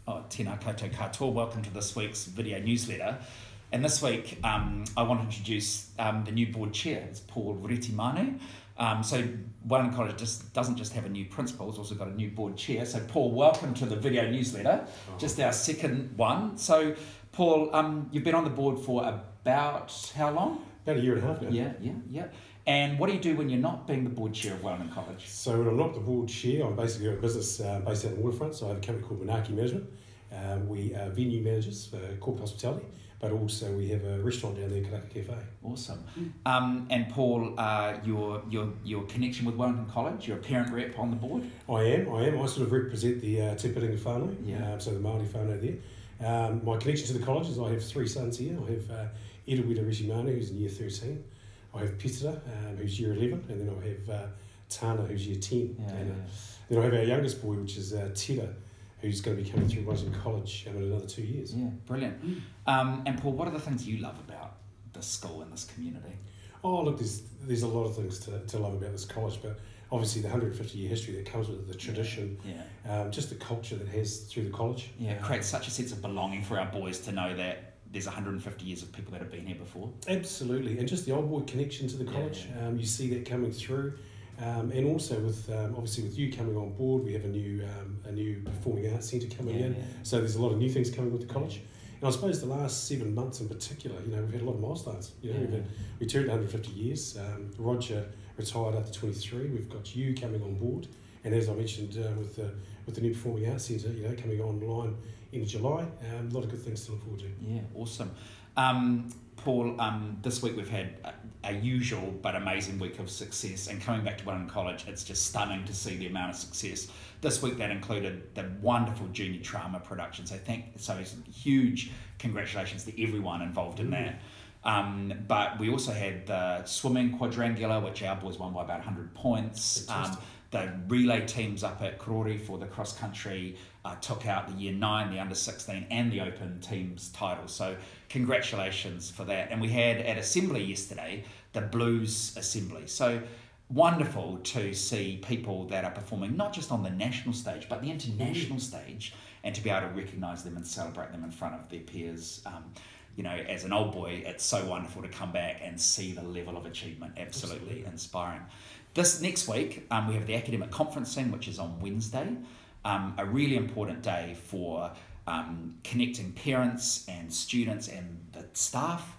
Oh, tēnā koutou katoa. Welcome to this week's video newsletter. And this week, I want to introduce the new board chair. It's Paul Retimanu. So Wellington College doesn't just have a new principal, it's also got a new board chair. So Paul, welcome to the video newsletter, just our second one. So Paul, you've been on the board for about how long? About a year and a half now. Yeah. And what do you do when you're not being the board chair of Wellington College? So when I'm not the board chair, I'm basically a business based out in the waterfront. So I have a company called Manaki Management. We are venue managers for corporate hospitality, but also we have a restaurant down there, Kanaka Cafe. Awesome. And Paul, your connection with Wellington College, you're a parent rep on the board? I am. I sort of represent the Te Piringa whānau, Yeah. so the Māori whānau there. My connection to the college is I have three sons here. I have Edwida Retimanu, who's in year 13. I have Petera, who's year 11, and then I have Tana, who's year 10. Then I have our youngest boy, which is Tera, who's going to be coming through Wellington College in another 2 years. Yeah, brilliant. And Paul, what are the things you love about this school and this community? Oh, look, there's a lot of things to love about this college, but obviously the 150-year history that comes with it, the tradition, just the culture that it has through the college. Yeah, it creates such a sense of belonging for our boys to know that there's 150 years of people that have been here before. Absolutely, and just the old boy connection to the college, you see that coming through. And also with obviously with you coming on board, we have a new performing arts centre coming in. So there's a lot of new things coming with the college. And I suppose the last 7 months in particular, we've had a lot of milestones. We turned 150 years. Roger retired after 23. We've got you coming on board, and as I mentioned with the new performing arts centre, coming online in July. A lot of good things to look forward to. Yeah, awesome. Paul, this week we've had a usual but amazing week of success, and coming back to Wellington College, it's just stunning to see the amount of success. This week that included the wonderful junior drama production, so huge congratulations to everyone involved in that. But we also had the swimming quadrangular, which our boys won by about 100 points. The relay teams up at Karori for the cross country took out the year 9, the under 16 and the open teams title. So congratulations for that. And we had at Assembly yesterday, the Blues Assembly. So wonderful to see people that are performing not just on the national stage, but the international stage, and to be able to recognise them and celebrate them in front of their peers. As an old boy, it's so wonderful to come back and see the level of achievement. Absolutely inspiring. This next week, we have the academic conferencing, which is on Wednesday, a really important day for connecting parents and students and the staff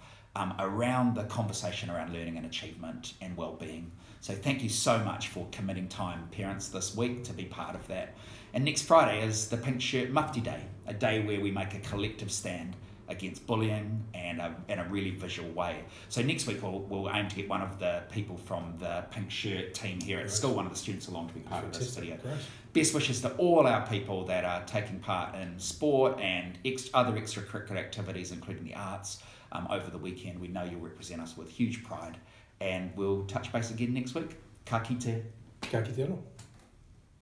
around the conversation around learning and achievement and well-being. So thank you so much for committing time, parents, this week to be part of that. And next Friday is the Pink Shirt Mufti Day, a day where we make a collective stand against bullying and in a really visual way. So next week we'll aim to get one of the people from the Pink Shirt team here at school, one of the students along, to be part of this video. Best wishes to all our people that are taking part in sport and other extracurricular activities, including the arts, over the weekend. We know you'll represent us with huge pride, and we'll touch base again next week. Ka kite. Ka kite anō.